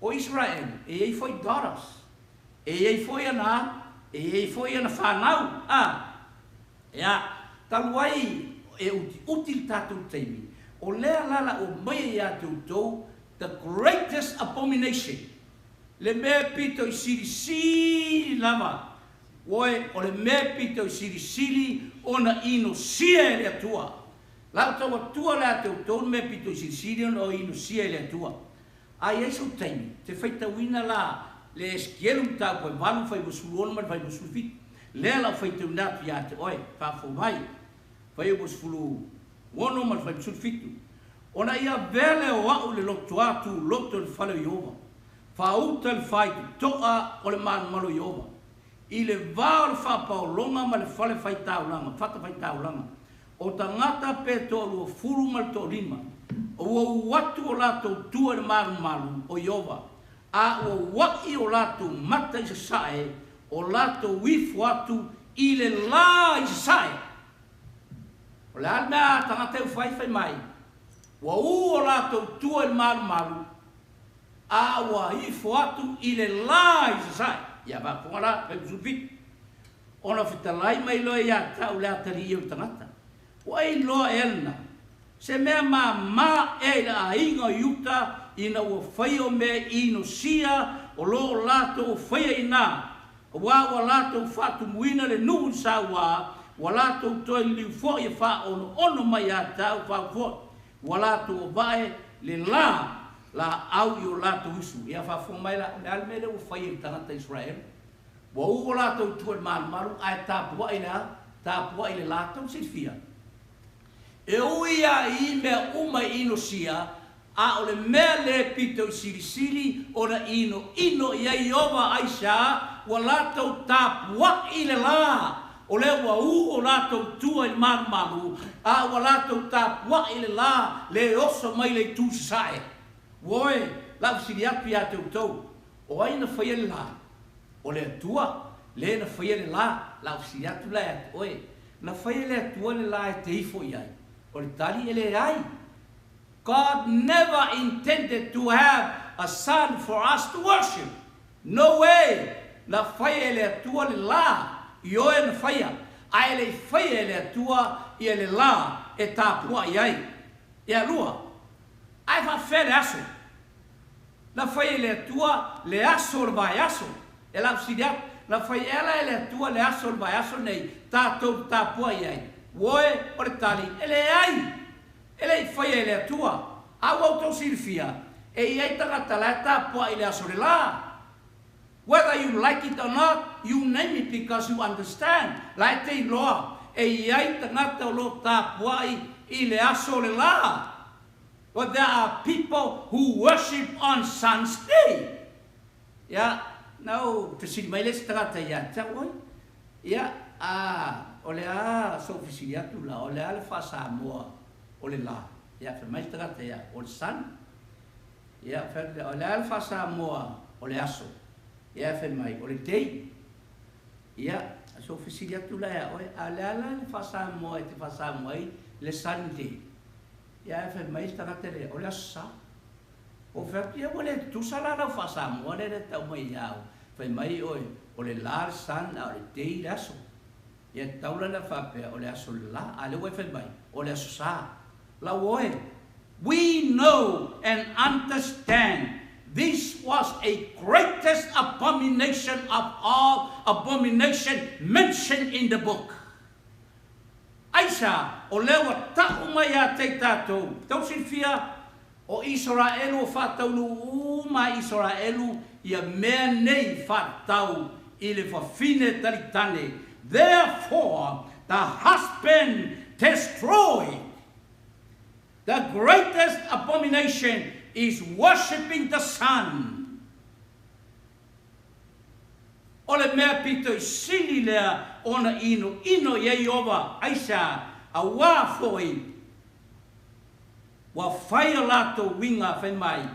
Speaker 2: O Israel, e ei foi doras. E ei foi ana, e ei foi ana fanau. Ja, taluai e util tatu teimi. O lea lala o mai ia tu the greatest abomination. Le me pito I siri lava. Oe, o le me pito I siri ona ino sia le atua. Lau tau atua lea te utonu me pito I siri o ino sia le atua. Ai ei so taimi, te whaita wina la le eskielu mtau koe walu whai wasulu ono man whai wasulu fit. Lea lau whaita unatu ia te oe, whafo mai. Whai wasulu ono man whai wasulu fitu. Ona ia vele o au le loto atu, loto le whalo Iova. Whauta le whaitu, toa o le manu malo Iova. I le vao le whapaolonga ma le whale whaitaulanga, whata whaitaulanga. O tangata pe to lua furu mal to lima. O watu o lato tua le maru o Iova. A o waki o lato mata I sae, o lato wifu atu I le la I sae. O le almea tangata u whai mai. Wa o lato tua le maru. A wa wifu atu I le la I sae. Ia ba pongala pe subit. Ona fitalai mai loe ia tau le atari I o tangata. Wai loa elna. Se mea ma e la inga yuta ina ua whai o me ino sia o lo lato o whai ina. Wa lato whatu muina le nuhu sa wa lato toi liu fo I ono mai a tau whau wa lato o vae le la au I o lato isu. Ia whafo mai la almele o whai I tangata Israel. Wa o lato tuan maru ai tāpua I le lato silfia. E uia I mea uma ino sia, a o le mea le pito I siri o na ino ia Iova aisha, wa lato tapua I le la. O le wa o lato tua I maru, a wa lato tapua I le la, le oso mai le tu sae. Woe, la siri api a te utou, o ai na whaia le la. O le atua, le na whaia le la siri atu la atu, oe, na whaia le atua le la e te ifo iai. God never intended to have a son for us to worship. No way. Na whaia le atua le la. Ioe na whaia. Ai le whaia le atua I le la e tāpua iai. Ia lua. Ai whawhere aso. Na whaia le atua le aso le vai aso. E lau siriat. Na whaia le atua le aso le vai aso nei. Tātou tāpua iai. Woe o le tali, ele ai whai ele atua, au au tau silfia, e iai tangata la tāpua I le aso le la. Whether you like it or not, you name it because you understand. Like te loa, e iai tangata o lo tapuai I le aso le la. But there are people who worship on Sunday. Yeah, no, kasi may les tangata ya, tawai. Yeah, ole so fisilia tu la, ole ale fa Samoa, ole la. Yeah, for may tangata ya, ole san. Yeah, for ole ale fa Samoa, ole aso. Yeah, for may ole day. Yeah, so fisilia tu la ya, ole ale fa Samoa, te fa Samoa le Sunday. Yeah, for may tangata le, ole asa. O fapia ole tu sala na fa Samoa le tau mai yao. Fai mai oi, o le la san a le tei aso. Ia taula na whapea, o le aso la, a le wai fai mai, o le aso sa. La oe. We know and understand this was a greatest abomination of all abomination mentioned in the book. Aisa, o lewa ta'u mai a te tātou. Tau sinfia, o Israelu whatau nu uma Israelu, ia mea nei whatau I le whawhine taritane. Therefore, the husband destroyed. The greatest abomination is worshipping the sun. O le mea pito I sili lea ona ino ye ova aisa a wafoi wa whaia lato winga whaimai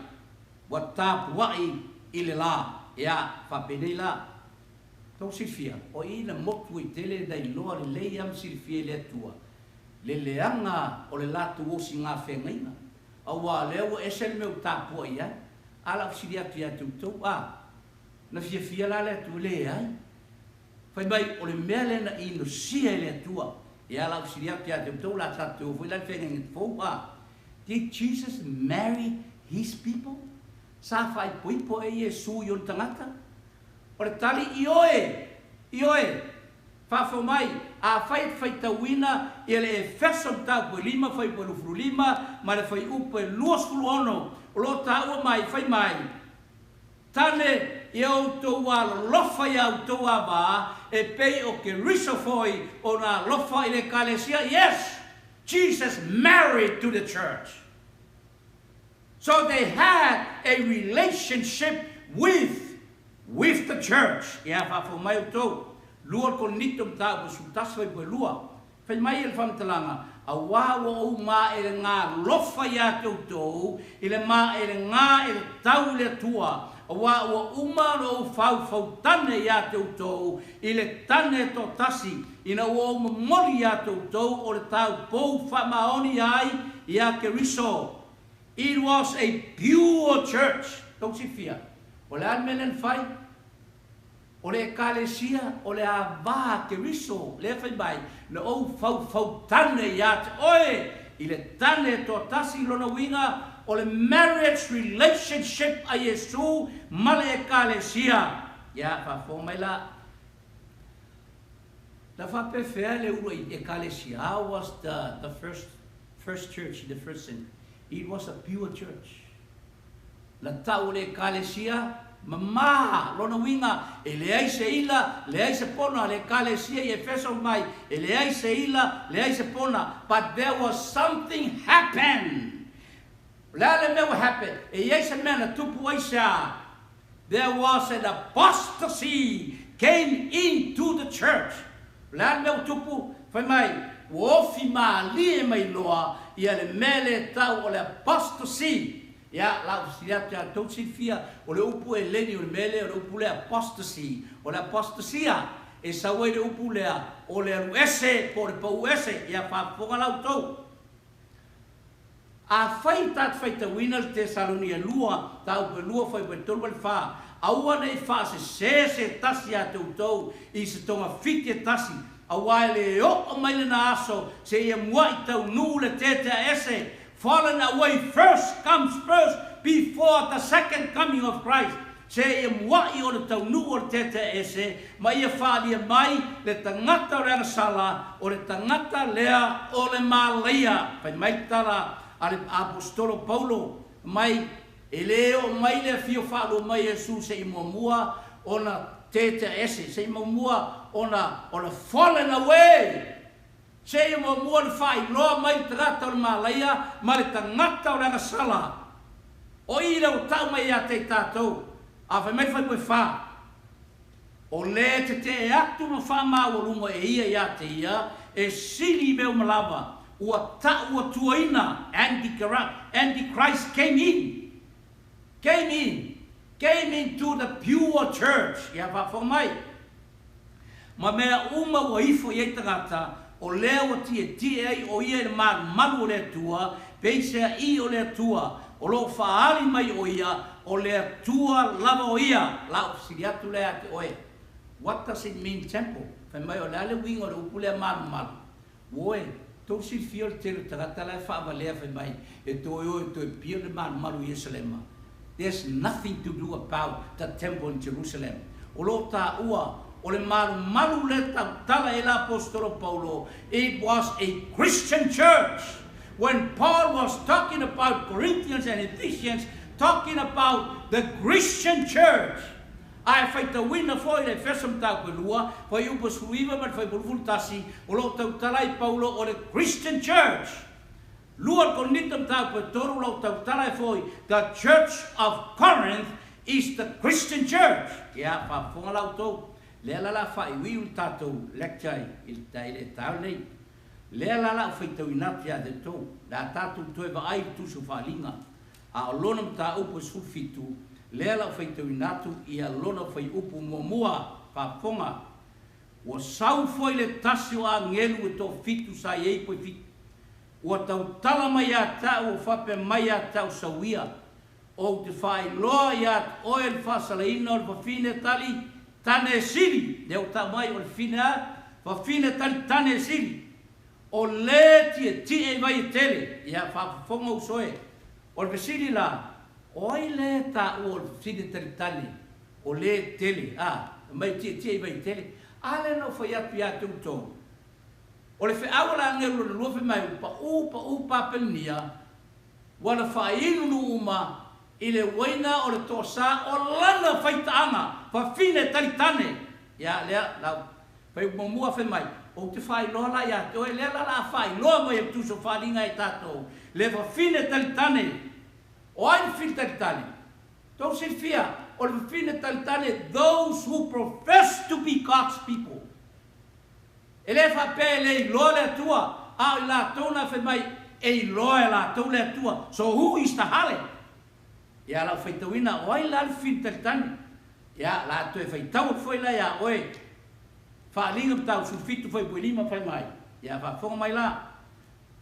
Speaker 2: wa tāpuai I le la ia whapenei la tau sifia o ina motu I tele dai loa le leiam sifia le atua le leanga o le lato osi ngā whengaina a wā leo esel meu tāpuai ia ala fsiri atu ia tūtou na fia la le atu le ai whaimai o le mea lena ino sia le atua ia ala fsiri atu ia tūtou la tātou fwila whengaina fau Did Jesus marry his people? Sa fai poipo e Yesu yon tangata. O le tali ioe. Fafo mai, a fai tawina, I le Efeso tau po 5, fai po 5, ma le fai upo e 2 o lo tau mai, fai mai. Tane I auto wa lofa I auto wa e pei o ke riso foi o na lofa I le kalesia. Yes! Jesus married to the church. So they had a relationship with the church. Ia fa mai to lua ko nitum ta bu sutas foi po lua. Fai mai el fam talanga a wa o ma ele nga lofa ya to ile ma ele nga ele tau le tua. A wa o uma no fau tane ya to ile tane to tasi ina o moli ya to o le tau po fa maoni ai ya ke riso. It was a pure church. Don't see fear. O le almenen fai, o le ekalesia, o le ava ke riso, le fai bai, le o fau tane ya te oe, I le tane to tasi lona winga, o le marriage relationship a Yesu, ma le ekalesia. Ya, fa fo mai la. La fa pe fea le ua I ekalesia. How was the first church, the first century? It was a pure church. La tau le kalesia mama lona winga e le ai se ila le ai se pona le kalesia I Efeso mai e le ai se ila le ai se pona, but there was something happened. La le me happened e ai se mena tupu ai sa. There was an apostasy came into the church. La me tupu fai mai wofi ma lie mai loa ia le mele tau o le apostasy. Ia lau siria te tau sifia o le upu e leni o le mele o le upu le apostasy. O le apostasia e sawe le upu lea o le alu ese po le pau ese ia whaponga lau tau. A fai tat fai ta wina le Tesalonia lua tau pe lua fai pe tolu le wha. Aua nei wha se tasi a tau tau I se tonga fiti e tasi. Awai le o mai na aso se ia mua I tau nu le tete ese. Fallen away first comes first before the second coming of Christ. Se ia mua I o le tau nu o le tete ese. Ma ia whalia mai le tangata rea sala o le tangata lea o le malaia. Pai mai tala ale apostolo Paulo mai e leo mai le fio whalo mai Yesu se I mua ona te ese, se mua ona fallen away. Se mua le fai loa mai trata o le malaia, ma le tangata o le angasala. O ira o tau mai a te tātou, a whai mai whai koe whā. O le te atu ma wha māwalunga e ia ia te ia, e sili meo malawa, ua ua tuaina, Antichrist came into the pure church. Ia wha mai. Ma mea uma ua ifo i tangata, o lea o tie ai o ia malu o lea tua, peisea I o lea tua, o lo whaali mai o ia, o lea tua lava o ia, la o siriatu lea te oe. What does it mean temple? Whai mai o lea le wingo le upu lea malu. Oe, tau si fio le tero tagata lea whaava lea whai mai, e toi oe toi pia le malu i Yerusalema. There's nothing to do about the temple in Jerusalem. O lo ta ua, o le malu le tala e la apostolo Paulo, it was a Christian church. When Paul was talking about Corinthians and Ephesians, talking about the Christian church, ai fai tau wina foi le fesam tau pe lua, fai upa suiva ma fai bulful tasi, o lo tau talai Paulo o le Christian church. Lua konitam tau pe toru lo tau talai foi, the church of Corinth is the Christian church. Ia pa fonga lau tau. Lea la fai wiu tatou lecture il tai le tau nei. Lea la fai tau inati a de tau. La tatou toi va ai tu su falinga. A olonam ta upo sulfitu. Lea la fai tau inatu I a lona fai upo momua pa fonga. Wa sau foi le tasio a ngelu e to fitu sa ei poi fitu. Wa tau tala mai a tau o fape mai a tau sawia. O te fai loa ia oel fasalaina o le fine tali tane siri, leo ta mai o le fina, fa fine tane siri. O le tie e vai tele, ia fa fonga usoe. O le siri la, oi le ta o le fine tane, o le tele, mai tie e vai tele. Ale no fa ia pia tu. O le fe awala ngelu le luafe mai upa Papelonia, wala fa inu uma, ile waina o le tosa o lana faitaanga fa fine talitane ya lea la fai momua fe mai o te fai lola ya o le la fai lo mo e tu so falinga e tato le fa fine talitane o ai fine talitane to se fia o le fine talitane those who profess to be God's people ele fa pele lola tua a la tona fe mai e lola la tona tua so who is the hale ia la fai tauina oi la fin talitane ia la toe fai tau foi la ia oi fa linga tau sulfitu foi builima fai mai ia fa fonga mai la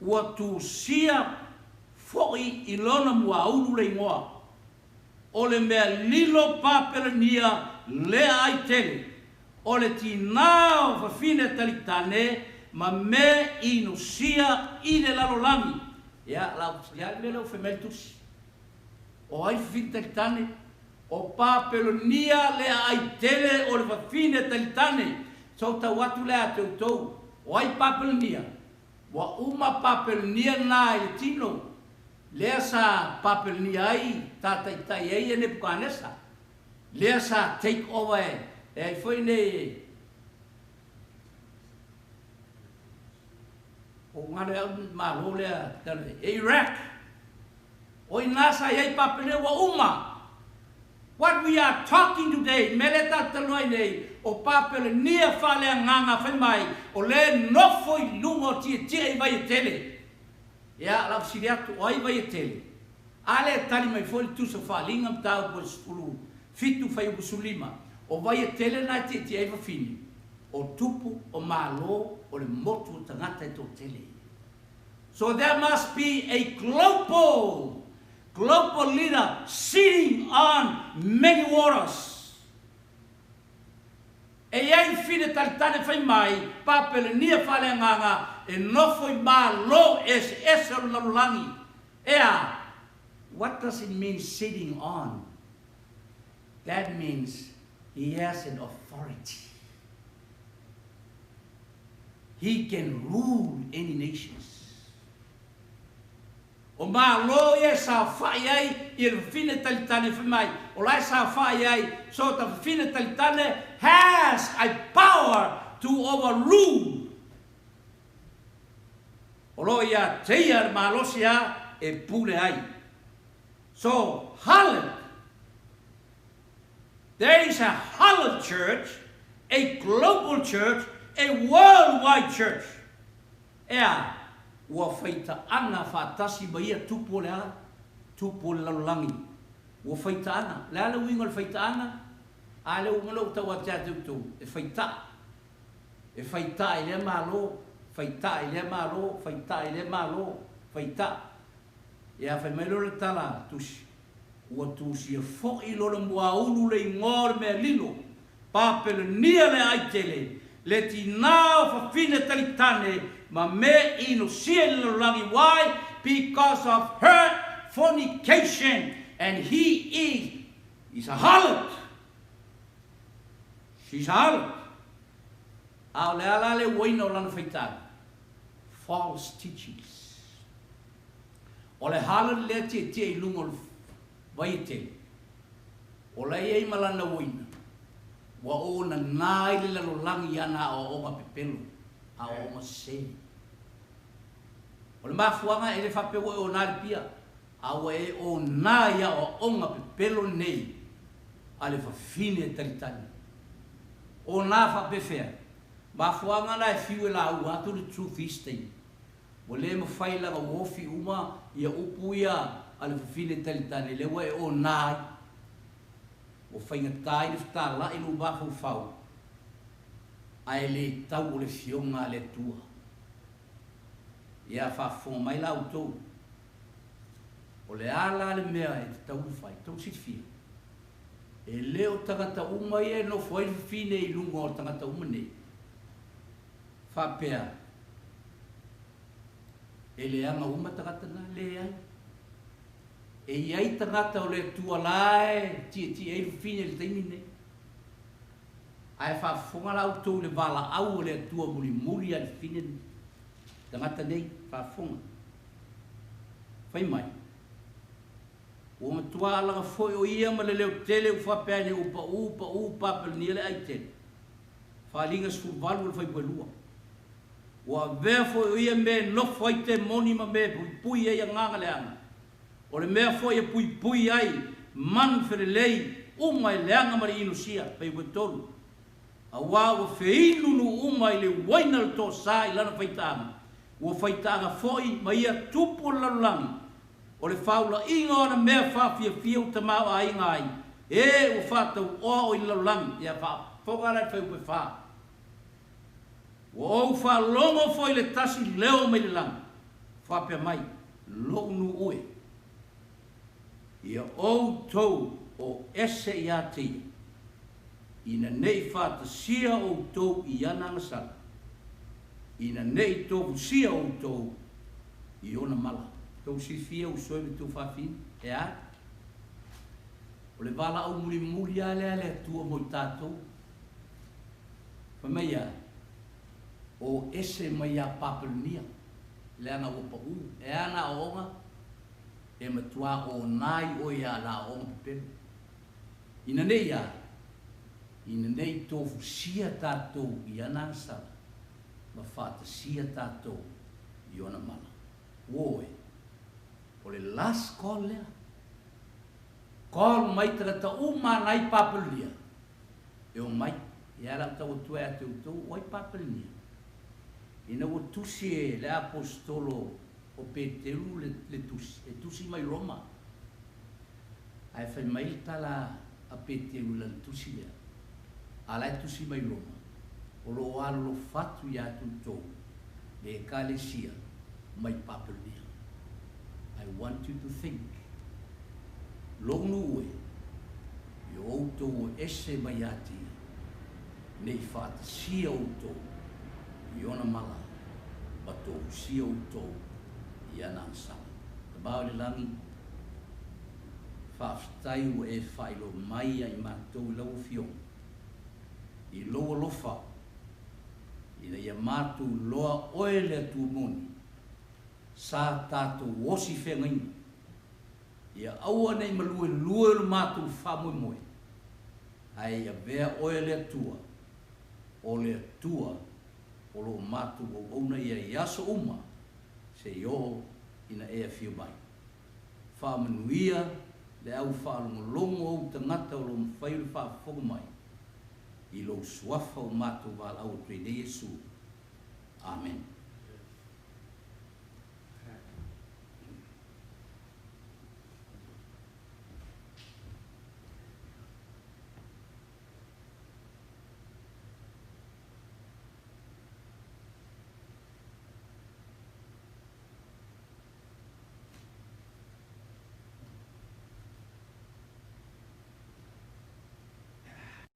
Speaker 2: ua tu sia foi I lona mua ulu le ingoa o le mea lilo Papelonia le ai tele o le tinao fa fine talitane ma me inu sia I le lalolangi ia la le lo femeltus o ai fine talitane, o Papelonia le ai tele o le fine talitane, so tau atu le a tau, o ai Papelonia, wa uma Papelonia na ele tino, lea sa Papelonia ai, tatai tai ai e Nebuchadnezzar, lea sa take over e ai foi ne, o ngare au malo lea, Iraq, oi nasa yai Papelonia wa uma. What we are talking today, meleta taloi nei, o Papelonia fale nganga fai mai, o le nofoi lungo tie vai tele. Ya la siriatu oi vai tele. Ale tali mai foi tu so falinga tau po skulu. Fitu fai u sulima. O vai tele na tie va fini. O tupu o malo o le motu tangata to tele. So there must be a global leader sitting on many waters. E ai fine talitane fai mai, Papelonia fale nganga, e no foi malo ese lalulangi. Ea, what does it mean sitting on? That means he has an authority. He can rule any nations. O malo ia sa fai ai i le fine talitane mai. O lai sa fai ai so ta fine talitane has a power to overrule. O lo ia teia malo sia e pule ai. So harlot. There is a harlot church, a global church, a worldwide church. Ea, ua whaita ana whaatasi ba ia tupo lea, tupo lalangi. Ua whaita ana, lea le wingo le whaita ana, a le umalo tau a tea tutu, e whaita. E whaita i lea malo, whaita i lea malo, whaita i lea malo, whaita. Ea whai mai lora tala tusi. Ua tusi e fo'i lora mua ulu le ngore mea lilo, Papelonia le aitele, le tinao whawhine talitane, ma me ino sielo langi. Why? Because of her fornication, and he's a harlot. She's a harlot. Au le ala le waino lana whaitana. False teachings. O le harlot le te i lungo vaite. O le ei malana waina. Wa o na nai le lalo langi ana o oma pepelo. A oma se. O le mafuanga e le whapewa o nari pia. Awa e o nai a o oma pepelo nei. A le whawhine taritani. O nā whapewhea. Mafuanga na e whiwe la au atu le truth easting. O le ma whailanga wofi uma ia upu ia a le whawhine taritani. Le wa e o nai. O whainga tai le whata la inu wafu whau. Ai le tau o le fionga le tua. Ia whawhonga mai lau tau. O le ala le mea e te tau le whai, tau si fia. E leo tangata uma e no fwai fine i lunga o tangata uma nei. Whapea. E le anga uma tangata na le ai. E iai tangata o le tua lae, ti e fine le taimi nei. Ai whawhonga lau tau le wala au o le tua muri a le fine nei. Tangata nei, whawhonga. Whai mai. O matua alanga foi o ia ma le leo tele u whapea ne upa Papelonia le ai tele. Whalinga sfuvalu le whai buelua. O a vea foi o ia me no whai te moni ma me pui e ia nganga le anga. O le mea foi e pui ai man fere lei uma i le anga mari inu sia pei wetolu. A wā o whiinu nu uma i le waina le tō sā i lana whaitanga. O whaitanga foi ma ia tupu lalulangi. O le whaula inga o na mea whawhia fiu te mau a inga ai. E o whātau o i lalulangi. Ia whawhongara i whaupe whā. O whalongo foi le tasi leo mai le langa. Whapea mai. Lonu ue. Ia o tau o ese i atia. Ina nei whata sia o tau i ana ngasala. Ina nei tau sia o tau i ona mala. Tau si fia o soe me tau whawhin. E a? O le wala au muri ale tua mo i tātou. Whamei a? O ese mai a Papelonia. Le ana opa u. E ana o onga. E matua o nai o ia la onga pepero. Ina nei a? Ina nei tofu sia tātou i ana sala. Ma whata sia tātou i ona mala. Woe. O le last call lea. Call mai tangata umanai Papelonia. E o mai. E ara tau tue a te utou. Oi Papelonia. Ina o tusi e le apostolo o Petelu le tusi. E tusi mai Roma. Ai fai mai tala a Petelu le tusi lea. Ala e tusi mai Roma. O lo alo lo fatu i atu tau. Le kalesia mai Papelonia. I want you to think. Longu ue. I outou o ese mai ati. Nei whata sia outou. I ona mala. Batou sia outou. I ana ansala. Te bao le langi. Whaftai o e whailo mai ai mātou lau fiong. I loa lofa. Ina ia mātou loa oe le atu moni. sa tātou osi whengaina. Ia aua nei malue lue le mātou whamoe moe. Ai a vea oe le atua, o le atua, o lo mātou o una ia iaso uma, se io ina ea whio mai. Whamanuia, le au whaalongolongo au tangata o lo mwhairu whaafonga mai, i lo suafa o mātou wala au tui ne Yesu. Amen.